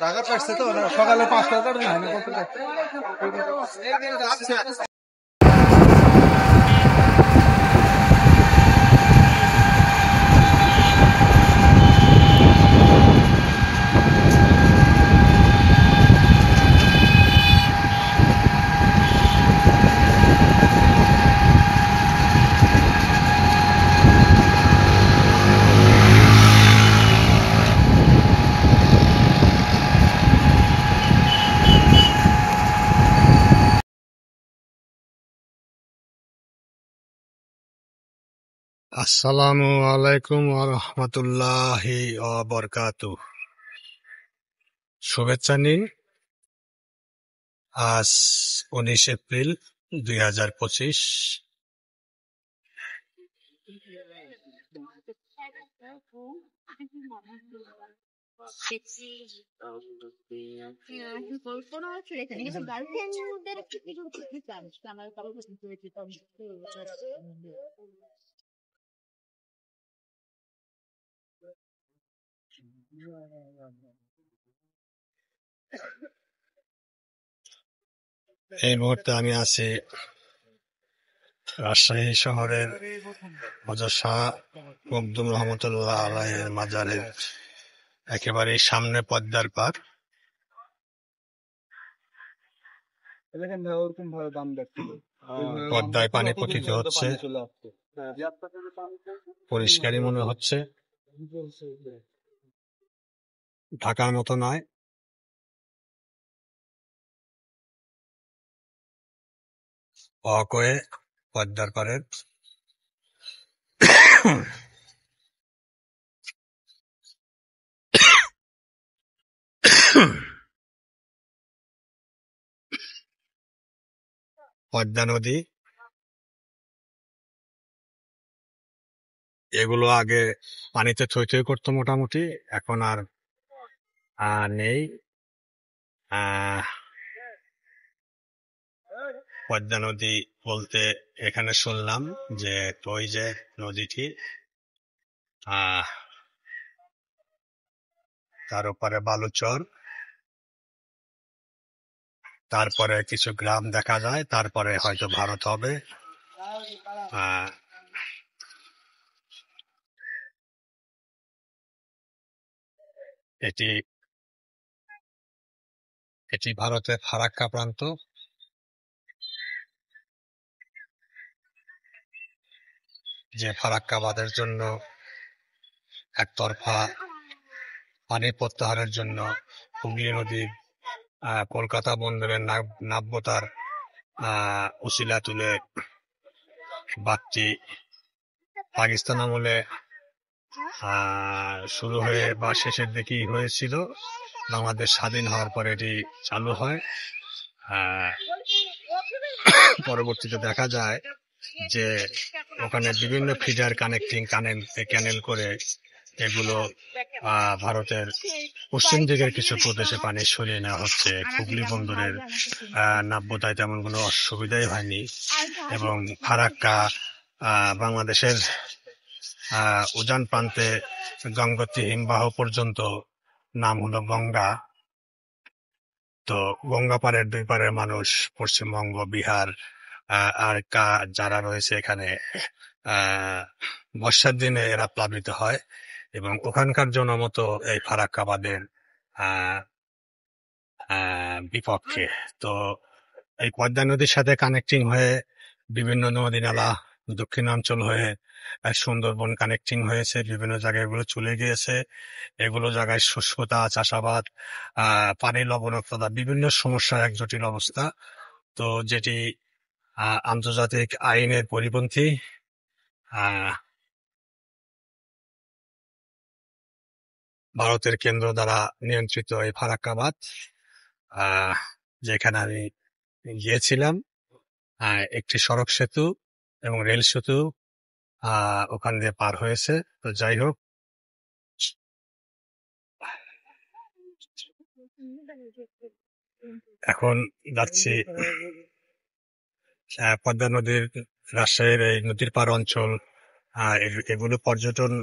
ঢাকা পাচ্ছে তো সকালে 5টা আসসালামু আলাইকুম ওয়া রাহমাতুল্লাহি ওয়া বারাকাতুহু। শুভেচ্ছা নিন। আজ 19 এপ্রিল 2025। এই মুহূর্তে আমি আছি রাজশাহী শহরের হযরত শাহ মখদুম রহমতুল্লাহ আলাইহির মাজারের একেবারে সামনে পদ্মার পার। পদ্মায় পানি পতিত হচ্ছে, পরিষ্কারই মনে হচ্ছে, ঢাকার মতো নয়। ওয়াকওয়ে পদ্মার পারের পদ্মা নদী, এগুলো আগে পানিতে থই থই করতো মোটামুটি, এখন আর নেই। পদ্মা নদী বলতে এখানে শুনলাম যে ওই যে নদীটি, তার উপরে বালুচর, তারপরে কিছু গ্রাম দেখা যায়, তারপরে হয়তো ভারত হবে। এটি ভারতের ফারাক্কা প্রান্ত। যে ফারাক্কা বাঁধের জন্য একতরফা পানি প্রত্যাহারের জন্য হুগলি নদীর কলকাতা বন্দরের নাব্যতার উসিলা তুলে বাঁধটি পাকিস্তান আমলে শুরু হয়ে বা শেষের দিকেই হয়েছিল। বাংলাদেশ স্বাধীন হওয়ার পরে এটি চালু হয়। পরবর্তীতে দেখা যায় যে ওখানে বিভিন্ন ফিডার ক্যানেল করে এগুলো ভারতের পশ্চিম দিকের কিছু প্রদেশে পানি সরিয়ে নেওয়া হচ্ছে। হুগলি বন্দরের নাব্যতায় তেমন কোনো অসুবিধাই হয়নি, এবং ফারাক্কা বাংলাদেশের উজান প্রান্তে গঙ্গোত্রী হিমবাহ পর্যন্ত নাম হলো গঙ্গা। তো গঙ্গা পারের দুই পারের মানুষ, পশ্চিমবঙ্গ, বিহার আর যারা রয়েছে এখানে, বর্ষার দিনে এরা প্লাবিত হয়, এবং ওখানকার জনমত এই ফারাক্কা বাঁধের বিপক্ষে। তো এই পদ্মা নদীর সাথে কানেক্টিং হয়ে বিভিন্ন নদী নালা, দক্ষিণাঞ্চল হয়ে সুন্দরবন কানেক্টিং হয়েছে, বিভিন্ন জায়গায় এগুলো চলে গিয়েছে। এগুলো জায়গায় শুষ্কতা, চাষাবাদ, পানি লবণাক্ততা, বিভিন্ন সমস্যার এক জটিল অবস্থা। তো যেটি আন্তর্জাতিক আইনের পরিপন্থী। ভারতের কেন্দ্র দ্বারা নিয়ন্ত্রিত এই ফারাক্কা বাঁধ, যেখানে আমি গিয়েছিলাম, একটি সড়ক সেতু এবং রেল সেতু ওখান দিয়ে পার হয়েছে। তো যাই হোক, এখন যাচ্ছি পদ্মা নদীর, রাজশাহীর এই নদীর পার অঞ্চল। এগুলো পর্যটন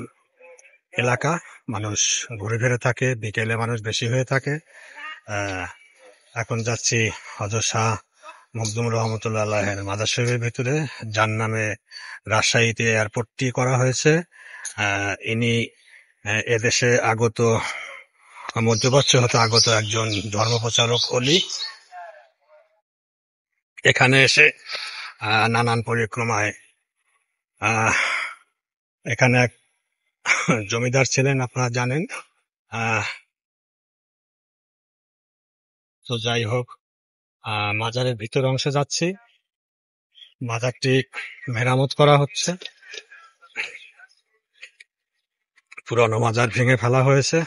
এলাকা, মানুষ ঘুরে ফিরে থাকে, বিকেলে মানুষ বেশি হয়ে থাকে। আহ, এখন যাচ্ছি হযরত শাহ মখদুম রহমতুল্লাহ আলাইহির মাজার শরীফের ভিতরে, যার নামে রাজশাহীতে এয়ারপোর্টটি করা হয়েছে। ইনি এদেশে আগত, মধ্যপ্রাচ্য হতে আগত একজন ধর্মপ্রচারক অলি। এখানে এসে নানান পরিক্রমায়, আহ, এখানে এক জমিদার ছিলেন, আপনারা জানেন। আহ, তো যাই হোক, মাজারের ভিতর অংশে যাচ্ছি। মাজারটি মেরামত করা হচ্ছে, পুরনো মাজার ভেঙে ফেলা হয়েছে।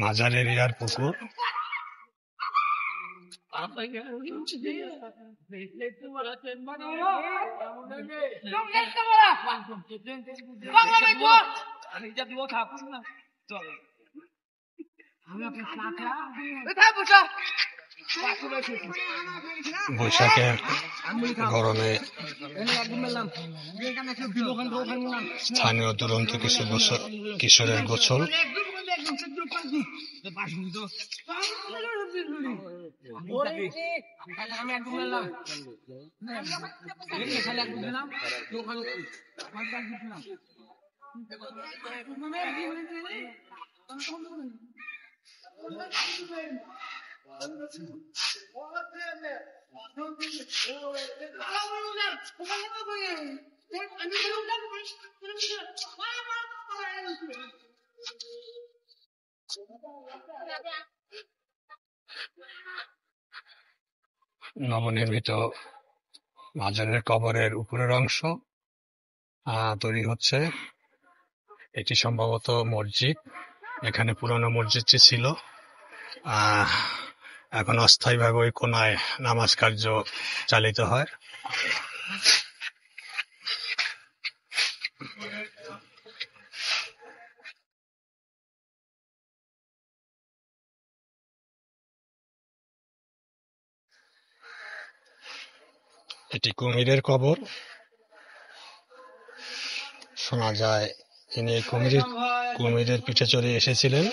মাজার এরিয়ার পুকুর। বৈশাখের গরমে স্থানীয় দুরন্ত কিছু কিশোরের গোসল। নবনির্মিত মাজারের কবরের উপরের অংশ তৈরি হচ্ছে। এটি সম্ভবত মসজিদ। এখানে পুরনো মসজিদটি ছিল। এখন অস্থায়ীভাবে ওই কোনায় নামাজ কার্য চালিত হয়। এটি কুমিরের কবর। শোনা যায় তিনি এই কুমিরের পিঠে চড়ে এসেছিলেন।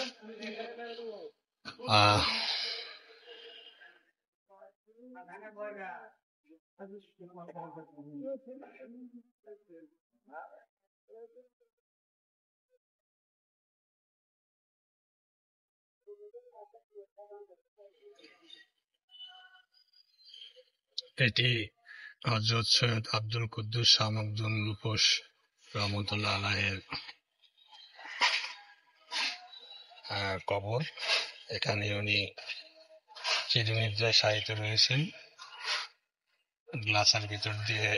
এটি হযরত সৈয়দ আব্দুল কুদ্দুস শাহ মখদুম রূপস রহমতুল্লাহ আলাইহির কবর। এখানে উনি চিরনিদ্রায় শায়িত রয়েছেন। গ্লাসের ভিতর দিয়ে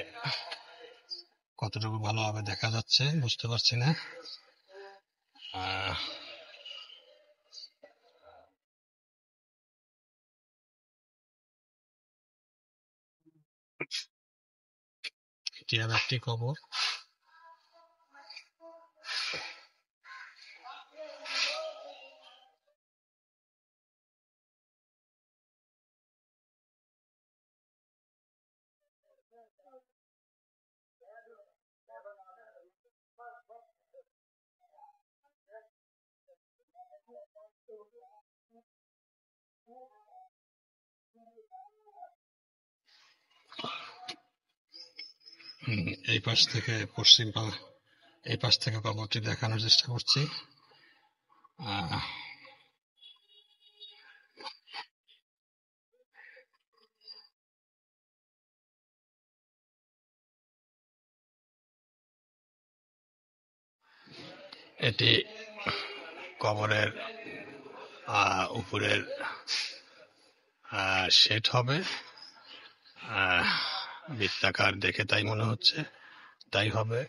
কতটুকু ভালোভাবে দেখা যাচ্ছে বুঝতে পারছি না। এটি আর একটি কবর। এই পাশ থেকে এই পাশ থেকে কবরটি দেখানোর চেষ্টা করছি। এটি কবরের উপরের শেড হবে, বৃত্তাকার দেখে তাই মনে হচ্ছে, তাই হবে।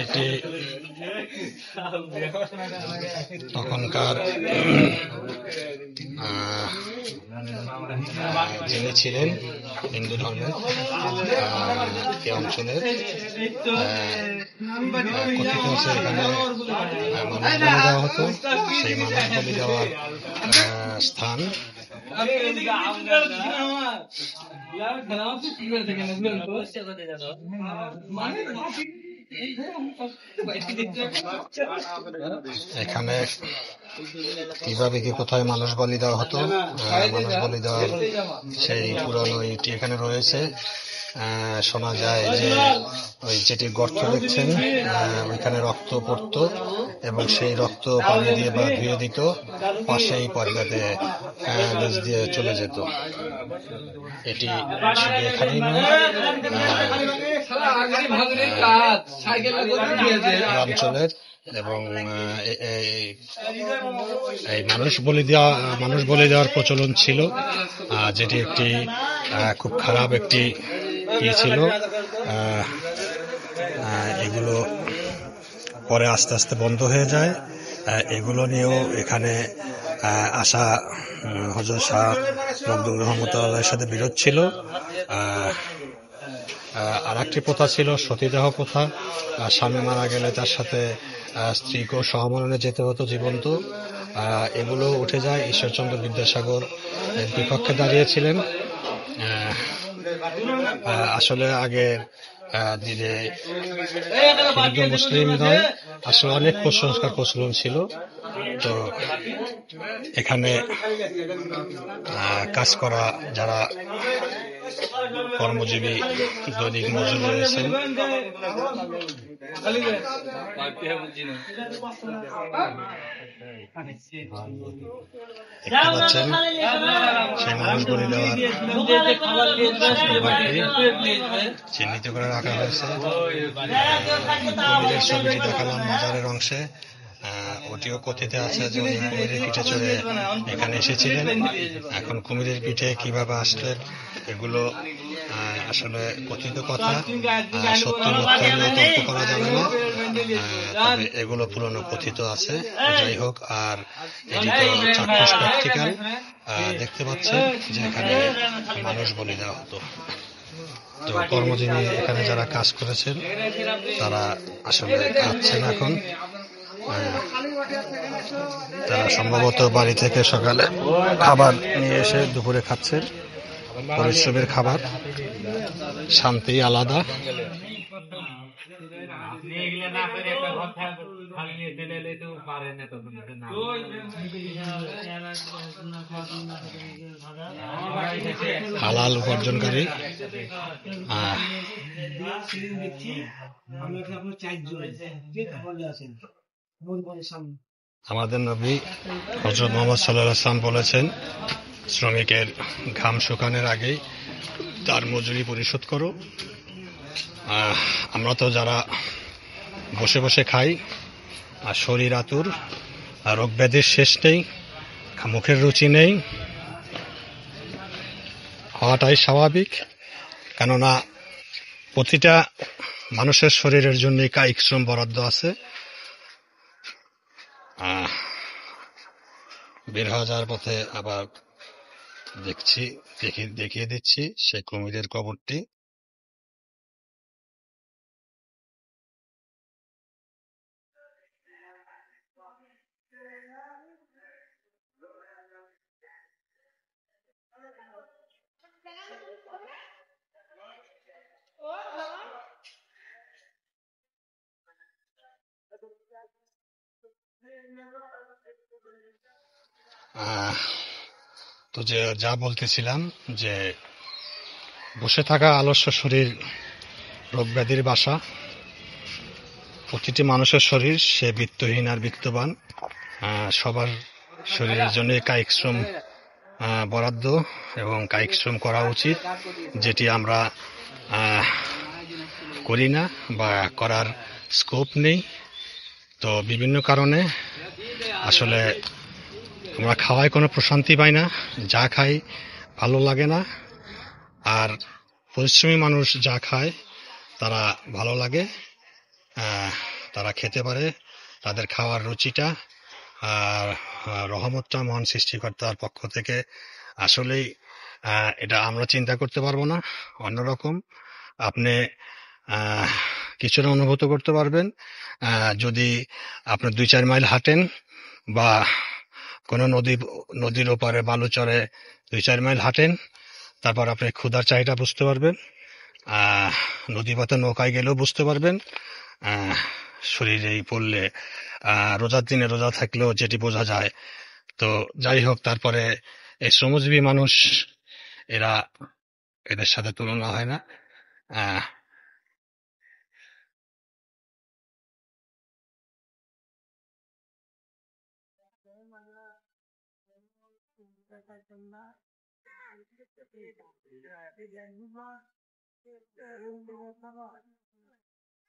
এটি তখনকার যিনি ছিলেন হিন্দু ধর্মের এই অঞ্চলের কথিত আছে এখানে মানুষ বলি দেওয়া হতো। সেই মানুষ বলি দেওয়ার স্থান। এখানে কিভাবে কি কোথায় মানুষ বলি দেওয়া হতো, মানুষ বলি দেওয়ার সেই পুরনো ইটি এখানে রয়েছে। শোনা যায় যে ওই যেটি গর্ত দেখছেন ওইখানে রক্ত পড়তো এবং সেই রক্ত পানি দিয়ে বা ধুয়ে দিত, পাশেই পর্দাতে দিয়ে চলে যেত। এটি শুধু এখানেই নয়, অঞ্চলের এবং এই মানুষ বলি দেওয়ার প্রচলন ছিল, যেটি একটি খুব খারাপ একটি ছিল। এগুলো পরে আস্তে আস্তে বন্ধ হয়ে যায়। এগুলো নিয়েও এখানে আসা হযরত শাহ মখদুম রহমতুল্লাহর সাথে বিরোধ ছিল। আর একটি প্রথা ছিল সতীদাহ প্রথা। স্বামী মারা গেলে তার সাথে স্ত্রীকেও সহমরণে যেতে হতো জীবন্ত। এগুলো উঠে যায়। ঈশ্বরচন্দ্র বিদ্যাসাগর এর বিপক্ষে দাঁড়িয়েছিলেন। আসলে আগের দিনে হিন্দু মুসলিম নয়, আসলে অনেক কুসংস্কার প্রচলন ছিল। তো এখানে কাজ করা যারা কর্মজীবী দৈনিক মজুর রয়েছেন, দেখতে পাচ্ছেন সেই মানুষ বলি দেওয়ার চিহ্নিত করে রাখা হয়েছে। কুমিরের ছবিটি দেখালাম মাজারের অংশে, ওটিও কথিত আছে যে উনি কুমিরের পিঠে চড়ে এখানে এসেছিলেন। এখন কুমিরের পিঠে কিভাবে আসলেন এগুলো আসলে কথিত কথা, সত্য মিথ্যা নিয়ে তর্ক করা যাবে না। তবে এগুলো পুরনো কথিত আছে। যাই হোক, আর এটি তো চাক্ষুষ প্র্যাকটিক্যাল। দেখতে পাচ্ছেন যে এখানে মানুষ বলি দেওয়া হতো। তো কর্মজীবী এখানে যারা কাজ করেছেন তারা আসলে খাচ্ছেন এখন। তারা সম্ভবত বাড়ি থেকে সকালে খাবার নিয়ে এসে দুপুরে খাচ্ছেন। পরিশ্রমের খাবার, শান্তি আলাদা। হালাল উপার্জনকারী। আমাদের নবী হযরত মুহাম্মদ সাল্লাল্লাহু আলাইহি ওয়াসাল্লাম বলেছেন, শ্রমিকের ঘাম শুকানোর আগেই তার মজুরি পরিশোধ করো। আমরা তো যারা বসে বসে খাই, আর শরীর আতুর, আর রোগ ব্যাধির শেষ নেই, মুখের রুচি নেই, হওয়াটাই স্বাভাবিক। কেননা প্রতিটা মানুষের শরীরের জন্য কায়িক শ্রম বরাদ্দ আছে। আহ, বের হওয়া যাওয়ার পথে আবার দেখিয়ে দিচ্ছি সেই কুমিরের কবরটি। তো যা বলতেছিলাম যে বসে থাকা আলস্য শরীর রোগ ব্যাধির বাসা। প্রতিটি মানুষের শরীর সে বিত্তহীন আর বিত্তবান সবার শরীরের জন্য কায়িক শ্রম বরাদ্দ এবং কায়িক শ্রম করা উচিত, যেটি আমরা করি না বা করার স্কোপ নেই। তো বিভিন্ন কারণে আসলে আমরা খাওয়ায় কোনো প্রশান্তি পাই না, যা খাই ভালো লাগে না। আর পরিশ্রমী মানুষ যা খায় তারা ভালো লাগে, তারা খেতে পারে, তাদের খাওয়ার রুচিটা আর রহমতটা মহান সৃষ্টিকর্তার পক্ষ থেকে। আসলেই এটা আমরা চিন্তা করতে পারবো না। অন্যরকম আপনি কিছুটা অনুভূত করতে পারবেন যদি আপনি 2-4 মাইল হাঁটেন বা কোনো নদীর ওপারে বালুচরে 2-4 মাইল হাঁটেন, তারপর আপনি ক্ষুধার চাহিদা বুঝতে পারবেন। নদীপথে নৌকায় গেলেও বুঝতে পারবেন। শরীরেই পড়লে রোজার দিনে রোজা থাকলেও যেটি বোঝা যায়। তো যাই হোক, তারপরে এই শ্রমজীবী মানুষ এদের সাথে তুলনা হয় না।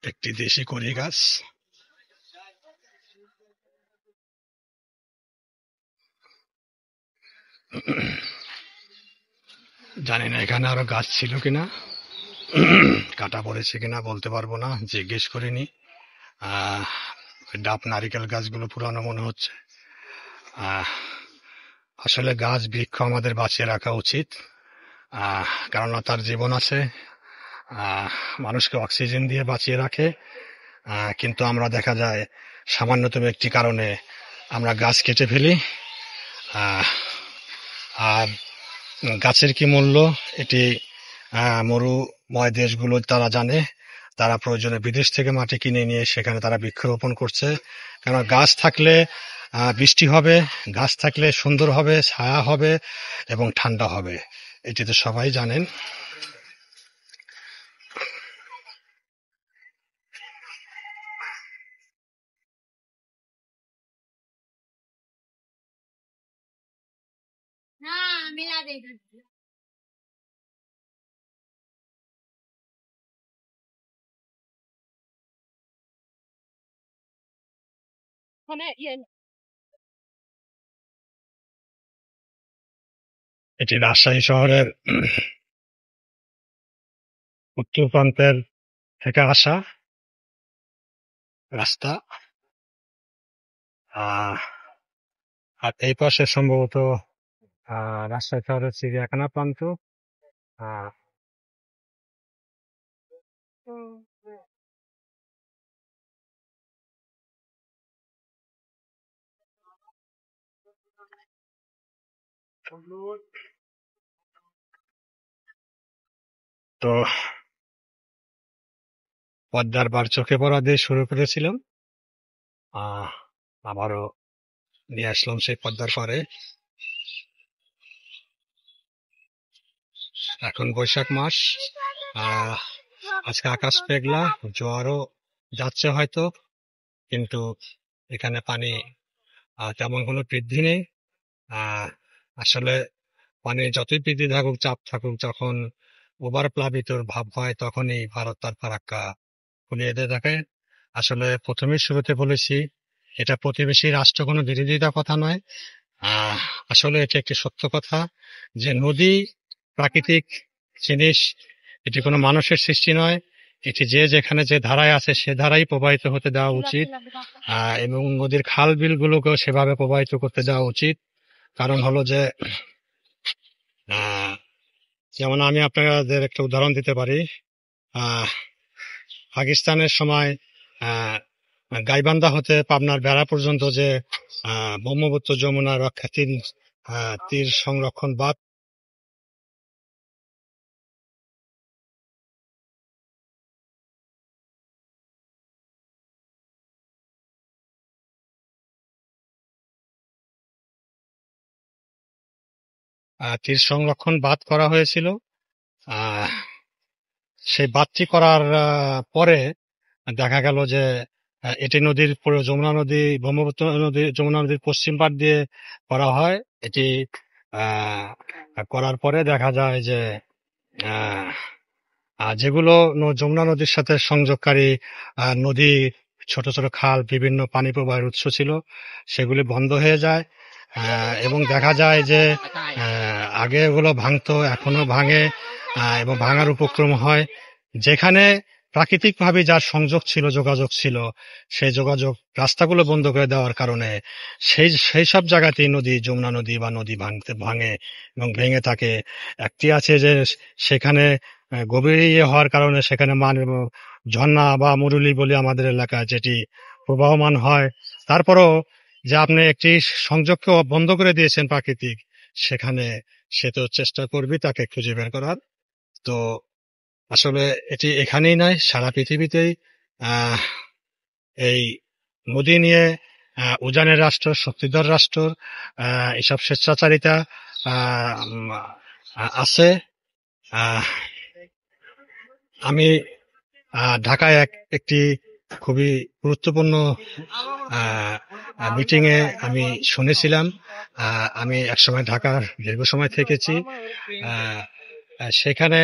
একটি দেশি কড়ি গাছ, জানি না এখানে আরো গাছ ছিল কিনা, কাটা পড়েছে কিনা বলতে পারবো না, জিজ্ঞেস করিনি। ডাব নারিকেল গাছগুলো পুরানো মনে হচ্ছে। আসলে গাছ বৃক্ষ আমাদের বাঁচিয়ে রাখা উচিত, কেননা তার জীবন আছে, মানুষকে অক্সিজেন দিয়ে বাঁচিয়ে রাখে। কিন্তু আমরা দেখা যায় সামান্যতম একটি কারণে আমরা গাছ কেটে ফেলি। আর গাছের কি মূল্য এটি মরুময় দেশগুলো তারা জানে। তারা প্রয়োজনে বিদেশ থেকে মাটি কিনে নিয়ে সেখানে তারা বৃক্ষরোপণ করছে। কেননা গাছ থাকলে বৃষ্টি হবে, গাছ থাকলে সুন্দর হবে, ছায়া হবে এবং ঠান্ডা হবে, এটি তো সবাই জানেন। এটি রাজশাহী শহরের উত্তর প্রান্তের থেকে আসা রাস্তা। আর এই পাশে সম্ভবত রাজশাহী শহরের চিড়িয়াখানা প্রান্ত। তো পদ্মার বার চোখে পড়া দিয়ে শুরু করেছিলাম, আবারও নিয়ে আসলাম সেই পদ্মার পারে। এখন বৈশাখ মাস, আজকে আকাশ মেঘলা, জোয়ারও যাচ্ছে হয়তো, কিন্তু এখানে পানি তেমন কোনো বৃদ্ধি নেই। আসলে পানি যতই বৃদ্ধি থাকুক, চাপ থাকুক, যখন ওভার প্লাবিতর ভাব হয় তখনই ভারত তার ফারাক্কা খুলিয়ে দিয়ে থাকে। আসলে প্রথমেই শুরুতে বলেছি, এটা প্রতিবেশী রাষ্ট্র কোনো বিরোধিতা কথা নয়। আসলে এটা একটি সত্য কথা যে নদী প্রাকৃতিক জিনিস, এটি কোনো মানুষের সৃষ্টি নয়, এটি যে যেখানে যে ধারায় আছে সে ধারাই প্রবাহিত হতে দেওয়া উচিত। এবং নদীর খাল বিলগুলোকেও সেভাবে প্রবাহিত করতে দেওয়া উচিত। কারণ হলো যে আহ, যেমন আমি আপনাদের একটা উদাহরণ দিতে পারি। আহ, পাকিস্তানের সময় আহ, গাইবান্ধা হতে পাবনার বেড়া পর্যন্ত যে ব্রহ্মপুত্র যমুনা রক্ষা তীর সংরক্ষণ বাঁধ, তীর সংরক্ষণ বাঁধ করা হয়েছিল। আহ, সেই বাঁধটি করার পরে দেখা গেল যে এটি নদীর যমুনা নদী, ব্রহ্মপুত্র নদী, যমুনা নদীর পশ্চিম পাড় দিয়ে করা হয়। এটি আহ, করার পরে দেখা যায় যে আহ, যেগুলো যমুনা নদীর সাথে সংযোগকারী নদী, ছোট ছোট খাল, বিভিন্ন পানি প্রবাহের উৎস ছিল, সেগুলি বন্ধ হয়ে যায়। এবং দেখা যায় যে আগে এগুলো ভাঙতো, এখনো ভাঙে, এবং ভাঙার উপক্রম হয়। যেখানে প্রাকৃতিকভাবে যার সংযোগ ছিল, যোগাযোগ ছিল, সেই যোগাযোগ রাস্তাগুলো বন্ধ করে দেওয়ার কারণে সেই সব জায়গাতেই নদী, যমুনা নদী বা নদী ভাঙে এবং ভেঙে থাকে। একটি আছে যে সেখানে গভীর হওয়ার কারণে সেখানে ঝর্ণা বা মুরুলি বলি আমাদের এলাকায়, যেটি প্রবাহমান হয়। তারপরও যে আপনি একটি সংযোগকে বন্ধ করে দিয়েছেন প্রাকৃতিক, সেখানে সে তো চেষ্টা করবে তাকে খুঁজে বের করার। তো আসলে এটি এখানেই নয়, সারা পৃথিবীতেই আহ এই নদী নিয়ে উজানের রাষ্ট্র, শক্তিধর রাষ্ট্র, এসব স্বেচ্ছাচারিতা আছে। আহ আমি ঢাকায় একটি খুবই গুরুত্বপূর্ণ মিটিং এ আমি শুনেছিলাম। আমি একসময় ঢাকার দীর্ঘ সময় থেকেছি। সেখানে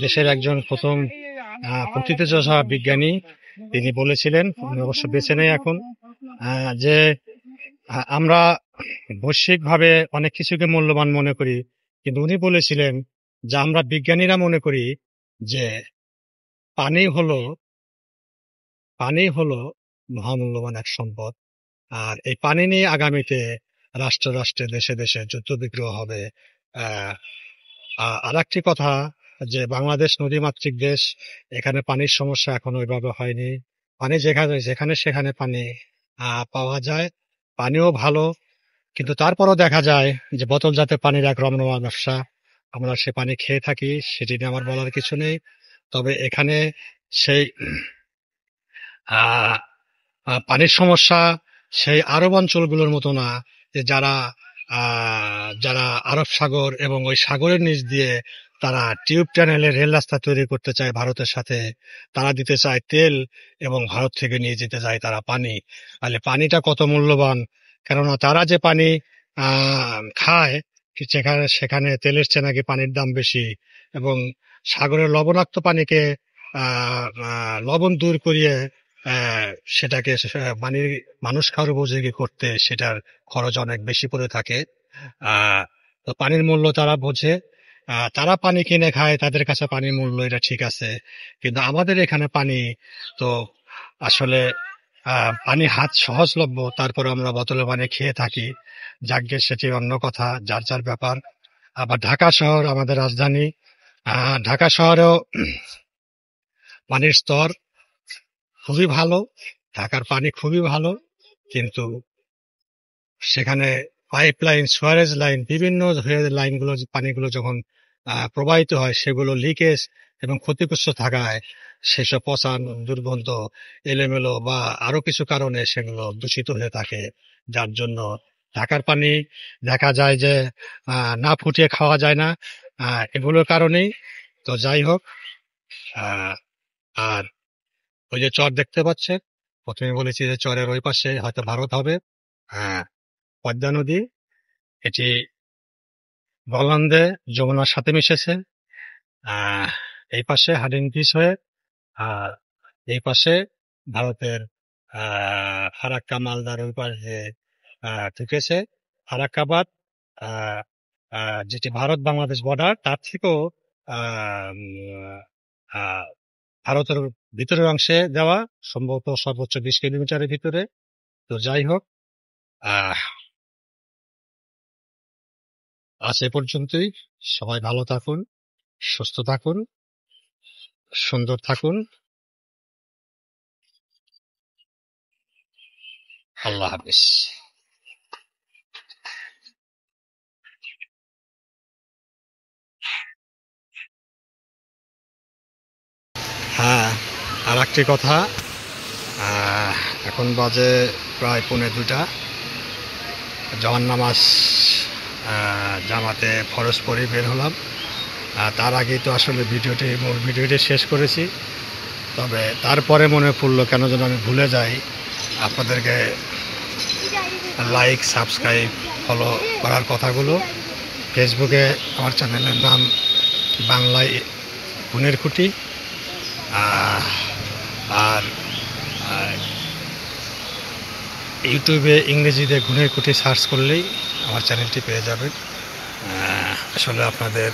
দেশের একজন প্রথম প্রথিতযশা বিজ্ঞানী তিনি বলেছিলেন, উনি অবশ্য বেঁচে নেই এখন, যে আমরা বৈশ্বিকভাবে অনেক কিছুকে মূল্যবান মনে করি, কিন্তু উনি বলেছিলেন যে আমরা বিজ্ঞানীরা মনে করি যে পানি হলো মহামূল্যবান এক সম্পদ। আর এই পানি নিয়ে আগামীতে রাষ্ট্র রাষ্ট্রে, দেশে দেশে যুদ্ধ বিগ্রহ হবে। আর একটি কথা, যে বাংলাদেশ নদীমাতৃক দেশ, এখানে পানির সমস্যা এখনো ওইভাবে হয়নি। পানি যেখানে যেখানে সেখানে পানি পাওয়া যায়, পানিও ভালো। কিন্তু তারপরও দেখা যায় যে বোতলজাত পানির এক রমরমা ব্যবসা, আমরা সে পানি খেয়ে থাকি, সেটি নিয়ে আমার বলার কিছু নেই। তবে এখানে সেই আহ পানির সমস্যা সেই আরব অঞ্চলগুলোর মতো না, যে যারা আরব সাগর এবং ওই সাগরের নিচ দিয়ে তারা টিউব টানেলে রেল রাস্তা তৈরি করতে চায় ভারতের সাথে, তারা দিতে চায় তেল এবং ভারত থেকে নিয়ে যেতে চায় তারা পানি। তাহলে পানিটা কত মূল্যবান! কেননা তারা যে পানি খায়, সেখানে সেখানে তেলের চেয়ে নাকি পানির দাম বেশি। এবং সাগরের লবণাক্ত পানিকে লবণ দূর করিয়ে সেটাকে মানে মানুষ খাওয়ার উপযোগী করতে সেটার খরচ অনেক বেশি পড়ে থাকে। তো পানির মূল্য তারা বোঝে, তারা পানি কিনে খায়, তাদের কাছে পানির মূল্য, এটা ঠিক আছে। কিন্তু আমাদের এখানে পানি তো আসলে পানি হাত সহজলভ্য, তারপরে আমরা বোতলে পানি খেয়ে থাকি। যাকগে, সেটি অন্য কথা, যার যার ব্যাপার। আবার ঢাকা শহর আমাদের রাজধানী, ঢাকা শহরেও পানির স্তর খুবই ভালো, ঢাকার পানি খুবই ভালো। কিন্তু সেখানে পাইপ লাইন, সুয়ারেজ লাইন, বিভিন্ন লাইনগুলো, পানিগুলো যখন প্রবাহিত হয়, সেগুলো লিকেজ এবং ক্ষতিগ্রস্ত থাকায় সেসব পচা, দুর্গন্ধ, এলোমেলো বা আরো কিছু কারণে সেগুলো দূষিত হয়ে থাকে। যার জন্য ঢাকার পানি দেখা যায় যে না ফুটিয়ে খাওয়া যায় না, এগুলোর কারণেই। তো যাই হোক, আহ, আর ওই যে চর দেখতে পাচ্ছেন, প্রথমে বলেছি যে চরের ওই পাশে হয়তো ভারত হবে। হ্যাঁ, পদ্মা নদী, এটি বলন্দে যমুনার সাথে মিশেছে। আহ এই পাশে হাডিন ব্রিজ হয়ে, আর এই পাশে ভারতের ফারাক্কা, মালদার ওই পাশে ঢুকেছে। ফারাক্কাবাদ, আহ যেটি ভারত বাংলাদেশ বর্ডার, তার থেকেও আম, আহ, ভারতের ভিতরের অংশে যাওয়া, সম্ভবত সর্বোচ্চ 20 কিলোমিটারের ভিতরে। তো যাই হোক, আহ আজ এ পর্যন্তই। সবাই ভালো থাকুন, সুস্থ থাকুন, সুন্দর থাকুন। আল্লাহ হাফিজ। হ্যাঁ, আর একটি কথা, এখন বাজে প্রায় 1:45। জওয়ান নামাজ জামাতে ফরজ পড়ে বের হলাম। তার আগেই তো আসলে মূল ভিডিওটি শেষ করেছি। তবে তারপরে মনে পড়লো কেন যেন আমি ভুলে যাই আপনাদেরকে লাইক, সাবস্ক্রাইব, ফলো করার কথাগুলো। ফেসবুকে আমার চ্যানেলের নাম বাংলায় গুণের খুঁটি, আর ইউটিউবে ইংরেজিতে গুণের খুঁটি সার্চ করলেই আমার চ্যানেলটি পেয়ে যাবেন। আসলে আপনাদের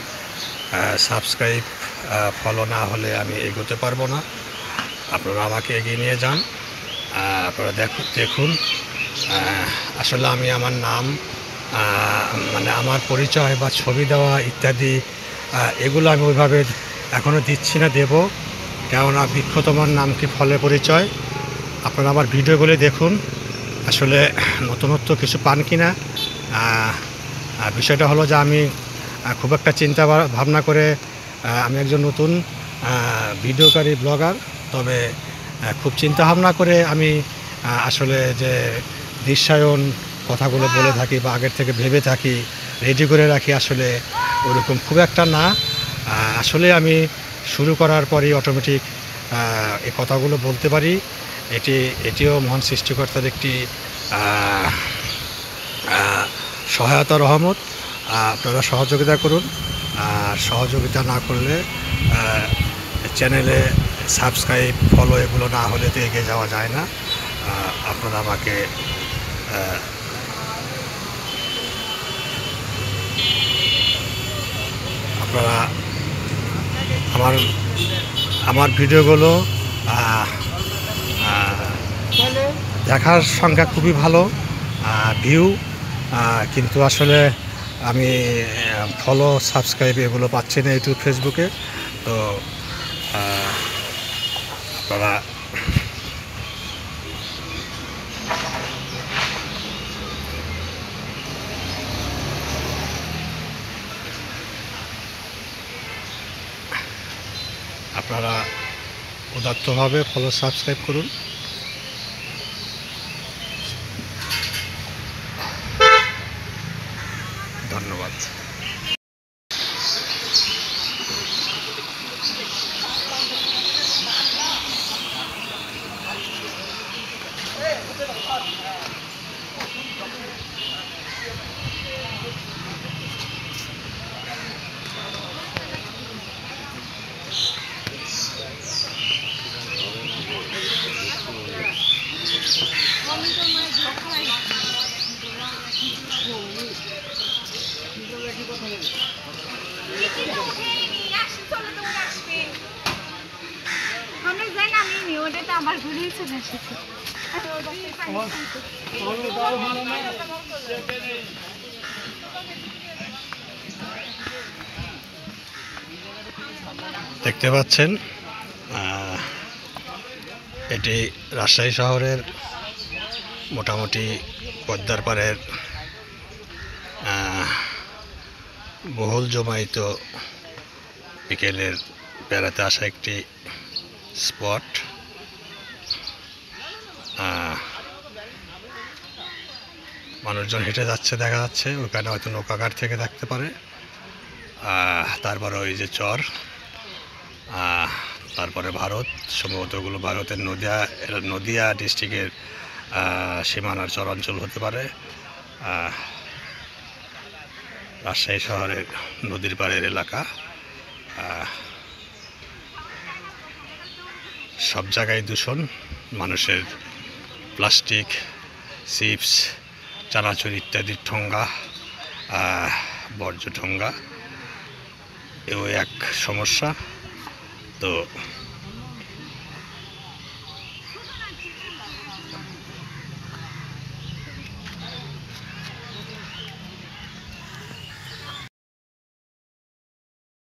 সাবস্ক্রাইব, ফলো না হলে আমি এগোতে পারবো না। আপনারা আমাকে এগিয়ে নিয়ে যান। আপনারা দেখুন, আসলে আমি আমার নাম, মানে আমার পরিচয় বা ছবি দেওয়া ইত্যাদি, এগুলো আমি ওইভাবে এখনও দিচ্ছি না, দেব। কেননা বৃক্ষ তোমার নাম কি ফলে পরিচয়। আপনারা আমার ভিডিওগুলি দেখুন, আসলে নতুনত্ব কিছু পান কি না। বিষয়টা হলো যে আমি খুব একটা চিন্তা ভাবনা করে, আমি একজন নতুন ভিডিওকারী ব্লগার। তবে খুব চিন্তা ভাবনা করে আমি আসলে যে দৃশ্যায়ন কথাগুলো বলে থাকি বা আগের থেকে ভেবে থাকি, রেডি করে রাখি, আসলে ওরকম খুব একটা না। আসলে আমি শুরু করার পরই অটোমেটিক এই কথাগুলো বলতে পারি। এটিও মহান সৃষ্টিকর্তার একটি সহায়তা, রহমত। আপনারা সহযোগিতা করুন। আর সহযোগিতা না করলে চ্যানেলে সাবস্ক্রাইব, ফলো এগুলো না হলে তো এগিয়ে যাওয়া যায় না। আপনারা আমাকে আপনারা আমার ভিডিওগুলো দেখার সংখ্যা খুবই ভালো, ভিউ, কিন্তু আসলে আমি ফলো, সাবস্ক্রাইব এগুলো পাচ্ছি না ইউটিউব, ফেসবুকে। তো আপনারা উদাত্তভাবে ফলো, সাবস্ক্রাইব করুন। ধন্যবাদ। আমার ঘুরেই চলে এসেছে। দেখতে পাচ্ছেন, এটি রাজশাহী শহরের মোটামুটি পদ্মার পাড়ের বহুল জমায়িত বিকেলের বেড়াতে আসা একটি স্পট। মানুষজন হেঁটে যাচ্ছে, দেখা যাচ্ছে। ওখানে হয়তো নৌকাঘাট থেকে থাকতে পারে। তারপরে ওই যে চর, তারপরে ভারত, সম্ভবত ওগুলো ভারতের নদিয়া ডিস্ট্রিক্টের সীমানার চরাঞ্চল হতে পারে। রাজশাহী শহরের নদীর পাড়ের এলাকা। সব জায়গায় দূষণ, মানুষের প্লাস্টিক, চিপস, চানাচুর ইত্যাদির ঠোঙ্গা, বর্জ্য ঠোঙ্গা। এও এক সমস্যা। তো